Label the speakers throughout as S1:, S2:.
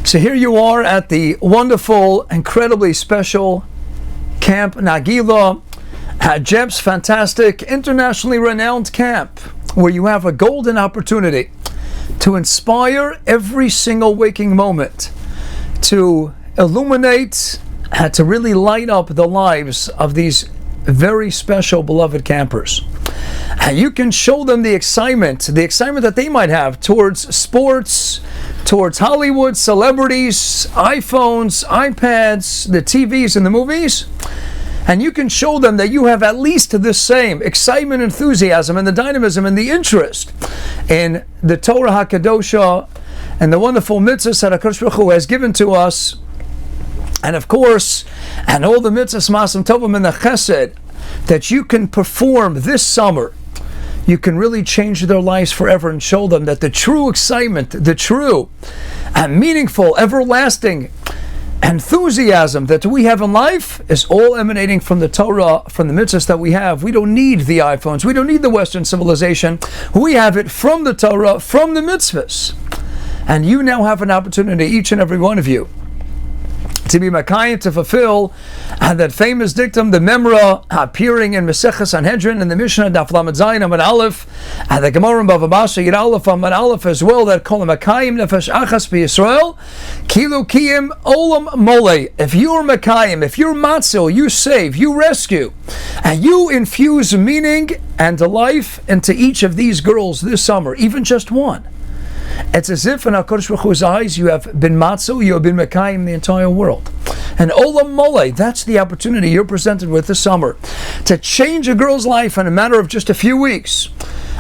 S1: So here you are at the wonderful, incredibly special Camp Nageela, JEP's fantastic, internationally renowned camp, where you have a golden opportunity to inspire every single waking moment, to illuminate, to really light up the lives of these very special, beloved campers. And you can show them the excitement that they might have towards sports, towards Hollywood, celebrities, iPhones, iPads, the TVs and the movies. And you can show them that you have at least the same excitement, enthusiasm, and the dynamism and the interest in the Torah HaKadosha and the wonderful mitzvahs that HaKadosh Baruch Hu has given to us. And of course, and all the mitzvahs, Ma'asim Tovim, and the Chesed that you can perform this summer, you can really change their lives forever and show them that the true excitement, the true and meaningful, everlasting enthusiasm that we have in life is all emanating from the Torah, from the mitzvahs that we have. We don't need the iPhones. We don't need the Western civilization. We have it from the Torah, from the mitzvahs. And you now have an opportunity, each and every one of you, to be Makayim, to fulfill that famous dictum, the Memra, appearing in Maseches Sanhedrin, in the Mishnah, Daf Lamed Zayin, Amud Aleph, and the Gemara in Bava Basra, Yud Aleph, Amud Aleph as well, that call Makayim Nefesh Achas B'Yisrael, Kilu Kiyim Olam Mole. If you're Makayim, if you're Matzil, you save, you rescue, and you infuse meaning and life into each of these girls this summer, even just one. It's as if in HaKadosh Baruch Hu's eyes you have been matzil, you have been mekayim the entire world. And olam mole, that's the opportunity you're presented with this summer, to change a girl's life in a matter of just a few weeks.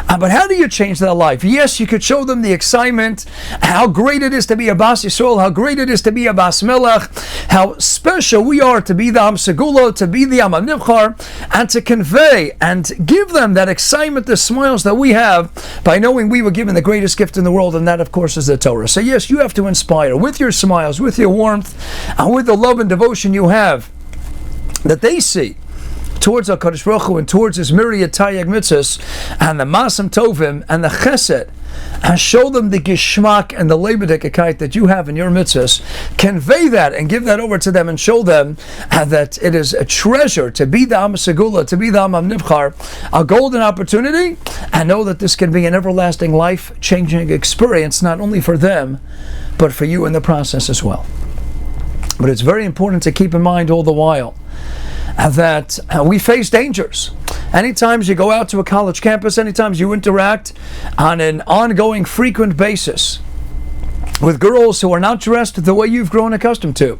S1: But how do you change that life? Yes, you could show them the excitement, how great it is to be a Bas Yisrael, how great it is to be a Bas Melech, how special we are to be the Am Segula, to be the Am Nivchar, and to convey and give them that excitement, the smiles that we have by knowing we were given the greatest gift in the world, and that of course is the Torah. So yes, you have to inspire with your smiles, with your warmth, and with the love and devotion you have, that they see towards HaKadosh Baruch Hu and towards His myriad Taryag mitzvahs and the Ma'asim Tovim and the Chesed, and show them the Gishmak and the Lebedekakite that you have in your mitzvahs. Convey that and give that over to them and show them that it is a treasure to be the Am Segula, to be the Am Nivchar, a golden opportunity, and know that this can be an everlasting life-changing experience, not only for them, but for you in the process as well. But it's very important to keep in mind all the while that we face dangers. Anytime you go out to a college campus, anytime you interact on an ongoing, frequent basis with girls who are not dressed the way you've grown accustomed to,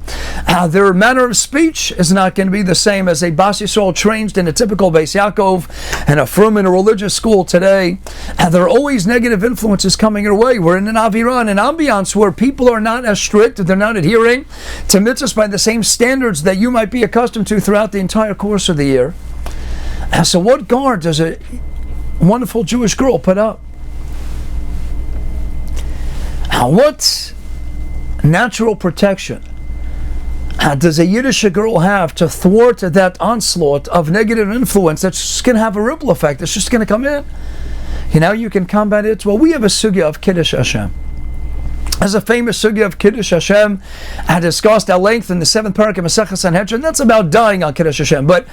S1: their manner of speech is not going to be the same as a Bas Yisrael trained in a typical Beis Yaakov and a frum in a religious school today. And there are always negative influences coming your way. We're in an avirah, an ambiance where people are not as strict, they're not adhering to mitzvahs by the same standards that you might be accustomed to throughout the entire course of the year. And so what guard does a wonderful Jewish girl put up? What natural protection does a Yiddish girl have to thwart that onslaught of negative influence that's just going to have a ripple effect, that's just going to come in? You can combat it. Well, we have a sugya of Kiddush Hashem. As a famous sugya of Kiddush Hashem, I discussed at length in the 7th parak of Maseches Sanhedrin. That's about dying on Kiddush Hashem. But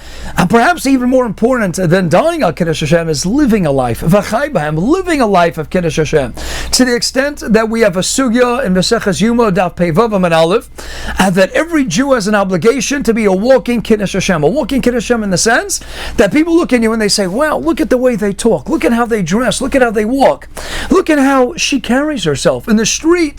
S1: perhaps even more important than dying on Kiddush Hashem is living a life, v'chai b'hem, living a life of Kiddush Hashem. To the extent that we have a sugya in Maseches Yuma, Daf Pei Vav Amud Aleph, that every Jew has an obligation to be a walking Kiddush Hashem. A walking Kiddush Hashem in the sense that people look at you and they say, wow, look at the way they talk, look at how they dress, look at how they walk, look at how she carries herself in the street,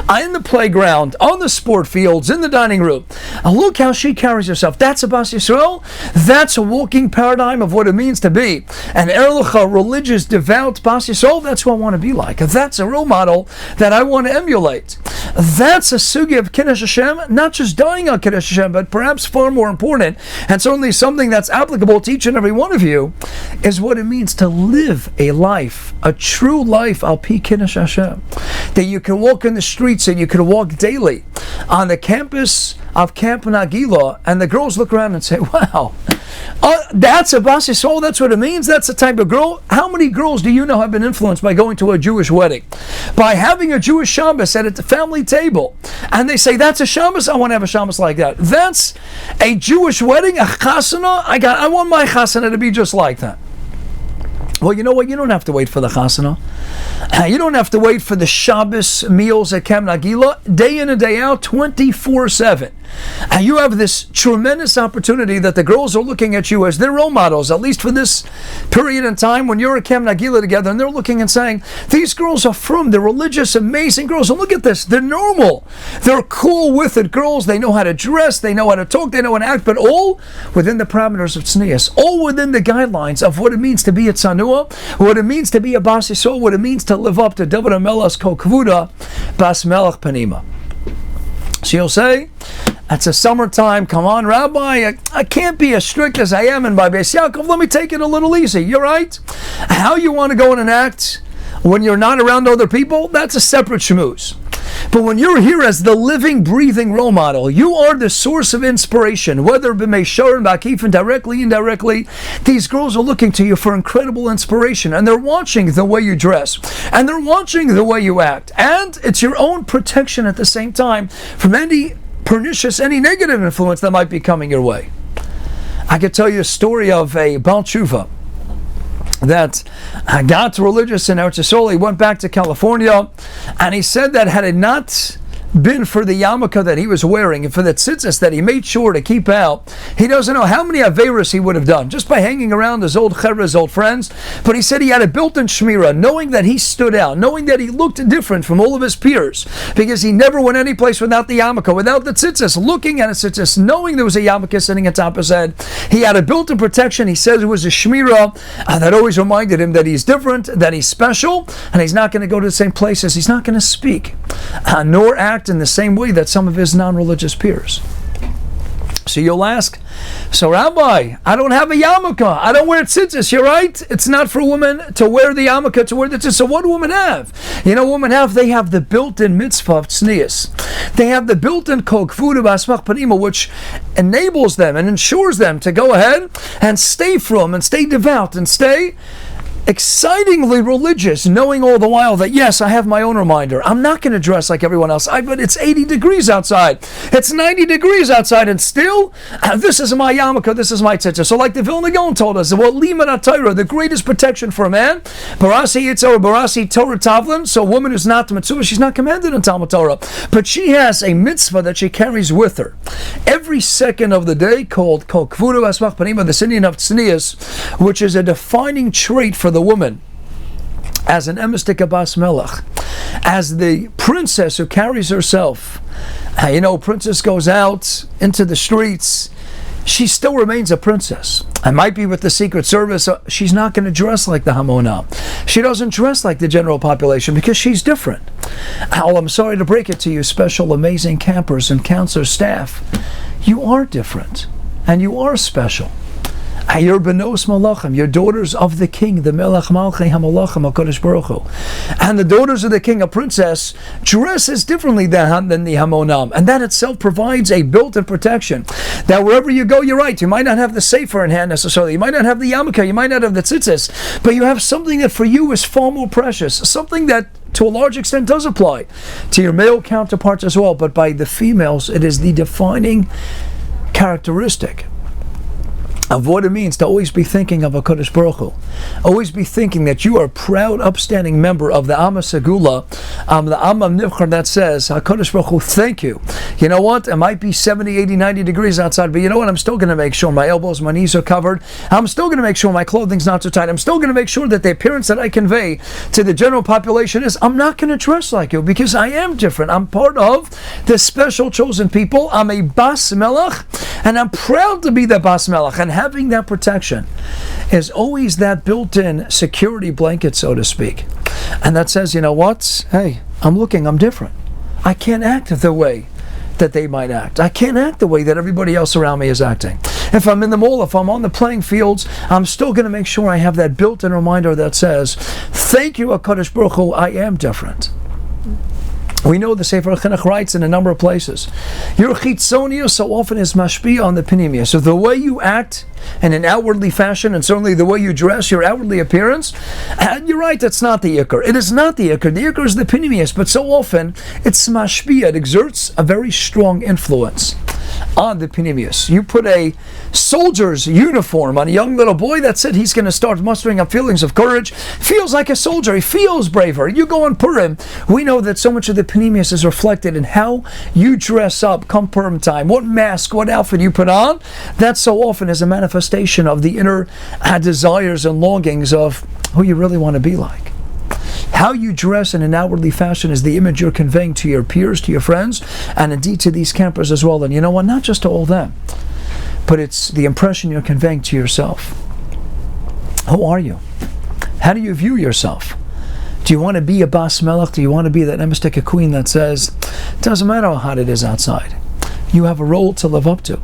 S1: in the playground, on the sport fields, in the dining room. Look how she carries herself. That's a Bas Yisrael. That's a walking paradigm of what it means to be an Erlich, religious, devout Bas Yisrael. That's who I want to be like. That's a role model that I want to emulate. That's a sugya of Kiddush Hashem, not just dying on Kiddush Hashem, but perhaps far more important, and certainly something that's applicable to each and every one of you, is what it means to live a life, a true life al pi Kiddush Hashem. That you can walk in the streets and you can walk daily on the campus of Camp Nageela, and the girls look around and say, wow, That's a Bas Yisrael, that's what it means. That's the type of girl. How many girls do you know have been influenced by going to a Jewish wedding? By having a Jewish Shabbos at the family table. And they say, that's a Shabbos, I want to have a Shabbos like that. That's a Jewish wedding, a chasana. I want my chasana to be just like that. Well, you know what? You don't have to wait for the chasana. You don't have to wait for the Shabbos meals at Camp Nageela, day in and day out, 24/7. And you have this tremendous opportunity that the girls are looking at you as their role models, at least for this period in time when you're at Camp Nageela together, and they're looking and saying, these girls are frum, they're religious, amazing girls, and look at this, they're normal. They're cool with it girls, they know how to dress, they know how to talk, they know how to act, but all within the parameters of tznius, all within the guidelines of what it means to be a tzanua, what it means to be a Bas Yisrael, what it means to live up to David HaMelech's Kol Kvuda Bas Melech Panima. So you'll say, it's a summertime, come on, Rabbi, I can't be as strict as I am in my Beis Yaakov, let me take it a little easy, you're right? How you want to go in and act when you're not around other people, that's a separate shmooze. But when you're here as the living, breathing role model, you are the source of inspiration, whether b'meishar and b'akifin, directly, indirectly. These girls are looking to you for incredible inspiration, and they're watching the way you dress, and they're watching the way you act, and it's your own protection at the same time from any pernicious, any negative influence that might be coming your way. I could tell you a story of a Baal Tshuva that got religious in Eretz Yisrael. He went back to California, and he said that had it not been for the yarmulke that he was wearing and for the tzitzis that he made sure to keep out, he doesn't know how many averos he would have done just by hanging around his old chevra, his old friends. But he said he had a built-in shmira, knowing that he stood out, knowing that he looked different from all of his peers, because he never went any place without the yarmulke, without the tzitzis, looking at his tzitzis, knowing there was a yarmulke sitting atop his head. He had a built-in protection. He says it was a shmira that always reminded him that he's different, that he's special, and he's not going to go to the same places. He's not going to speak, nor act in the same way that some of his non-religious peers. So you'll ask, so Rabbi, I don't have a yarmulke, I don't wear tzitzis, you're right? It's not for women to wear the yarmulke, to wear the tzitzis. So what do women have? You know, women have, they have the built-in mitzvah of tznius. They have the built-in kol kvuda bas melech panima, which enables them and ensures them to go ahead and stay from and stay devout and stay excitingly religious, knowing all the while that, yes, I have my own reminder. I'm not going to dress like everyone else. But it's 80 degrees outside. It's 90 degrees outside, and still, this is my yarmulke, this is my tzitzis. So like the Vilna Gaon told us, well, liman Torah, the greatest protection for a man, barasi yitzor, barasi Torah tavlin, so a woman who's not the mitzvah, she's not commanded in Talmud Torah, but she has a mitzvah that she carries with her every second of the day, called kol kvuda bas melech panima, the Indian of tznius, which is a defining trait for the woman as an emestika bas melech, as the princess who carries herself. You know, princess goes out into the streets, she still remains a princess. I might be with the Secret Service, she's not going to dress like the Hamona. She doesn't dress like the general population because she's different. I'm sorry to break it to you, special, amazing campers and counselor staff. You are different, and you are special. You're benos malachim, you're daughters of the king, the melech malchei hamalachim HaKadosh Baruch Hu. And the daughters of the king, a princess, dresses differently than the hamonam, and that itself provides a built-in protection. That wherever you go, you're right, you might not have the sefer in hand necessarily, you might not have the yarmulke, you might not have the tzitzis, but you have something that for you is far more precious, something that to a large extent does apply to your male counterparts as well, but by the females, it is the defining characteristic of what it means to always be thinking of HaKadosh Baruch Hu. Always be thinking that you are a proud, upstanding member of the Am HaSegula, the Am HaNivchar that says, HaKadosh Baruch Hu, thank you. You know what? It might be 70, 80, 90 degrees outside, but you know what? I'm still going to make sure my elbows, my knees are covered. I'm still going to make sure my clothing's not too tight. I'm still going to make sure that the appearance that I convey to the general population is, I'm not going to dress like you because I am different. I'm part of the special chosen people. I'm a Bas Melech, and I'm proud to be the Bas Melech. And having that protection is always that built-in security blanket, so to speak. And that says, you know what? Hey, I'm different. I can't act the way that they might act. I can't act the way that everybody else around me is acting. If I'm in the mall, if I'm on the playing fields, I'm still going to make sure I have that built-in reminder that says, thank you, HaKadosh Baruch Hu, I am different. We know the Sefer Chinuch writes in a number of places, your chitzonius so often is mashpia on the pinimius. So the way you act in an outwardly fashion, and certainly the way you dress, your outwardly appearance, and you're right, that's not the ikar. It is not the ikar. The ikar is the pinimius, but so often it's mashpia. It exerts a very strong influence on the pinimius. You put a soldier's uniform on a young little boy, that's it. He's going to start mustering up feelings of courage. Feels like a soldier. He feels braver. You go on Purim. We know that so much of the pinimius is reflected in how you dress up come Purim time. What mask, what outfit you put on. That so often is a manifestation of the inner desires and longings of who you really want to be like. How you dress in an outwardly fashion is the image you're conveying to your peers, to your friends, and indeed to these campers as well. And you know what? Not just to all them, but it's the impression you're conveying to yourself. Who are you? How do you view yourself? Do you want to be a bas melech? Do you want to be that emistic queen that says, it doesn't matter how hot it is outside. You have a role to live up to.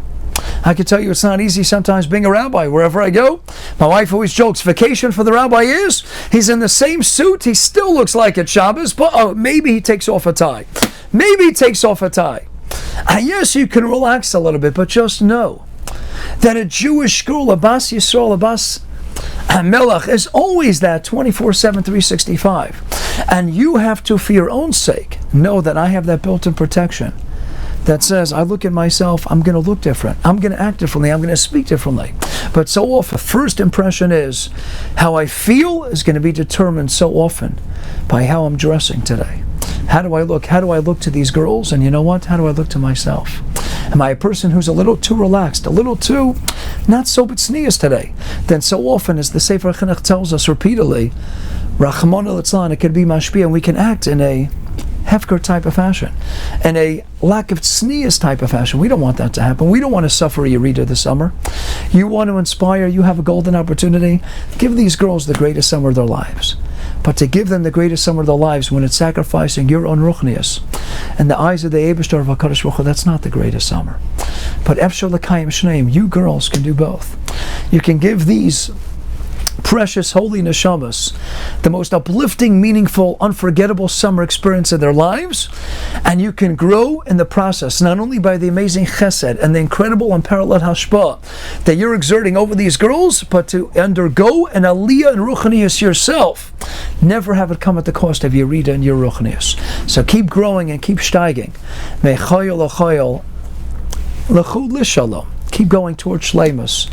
S1: I can tell you it's not easy sometimes being a rabbi. Wherever I go, my wife always jokes, vacation for the rabbi is, he's in the same suit, he still looks like it's Shabbos, but maybe he takes off a tie. Maybe he takes off a tie. Yes, you can relax a little bit, but just know that a Jewish girl, a bas Yisrael, a bas melech, is always that 24/7, 365. And you have to, for your own sake, know that I have that built-in protection that says, I look at myself, I'm going to look different, I'm going to act differently, I'm going to speak differently. But so often, first impression is, how I feel is going to be determined so often by how I'm dressing today. How do I look? How do I look to these girls? And you know what? How do I look to myself? Am I a person who's a little too relaxed, a little too not so b'tznius today? Then so often, as the Sefer Chinuch tells us repeatedly, Rachmana litzlan, it could be mashpia, and we can act in a hefker type of fashion, and a lack of tznius type of fashion. We don't want that to happen. We don't want to suffer a Yerida this summer. You want to inspire, you have a golden opportunity. Give these girls the greatest summer of their lives. But to give them the greatest summer of their lives when it's sacrificing your own ruchnius and the eyes of the Eibishter of HaKadosh Baruch Hu, that's not the greatest summer. But Efshar L'Kayim Shneim, you girls can do both. You can give these precious holy neshamas the most uplifting, meaningful, unforgettable summer experience of their lives, and you can grow in the process, not only by the amazing chesed and the incredible unparalleled hashpah that you're exerting over these girls, but to undergo an aliyah and ruchnius yourself. Never have it come at the cost of Yerida and your ruchnius. So keep growing and keep steiging. Me'chayol l'chayol l'chud l'shalom. Keep going towards shleimus.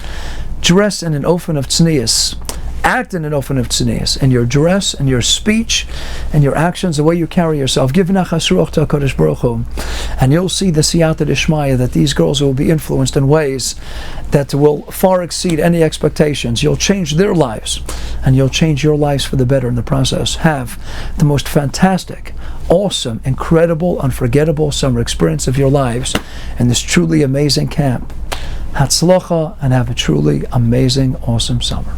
S1: Dress in an ofen of tznius. Act in an ofen of tznius, and your dress, and your speech, and your actions, the way you carry yourself. Give nachas ruach to HaKadosh Baruch Hu, and you'll see the siyata d'shmaya that these girls will be influenced in ways that will far exceed any expectations. You'll change their lives, and you'll change your lives for the better in the process. Have the most fantastic, awesome, incredible, unforgettable summer experience of your lives in this truly amazing camp. Hatzlacha, and have a truly amazing, awesome summer.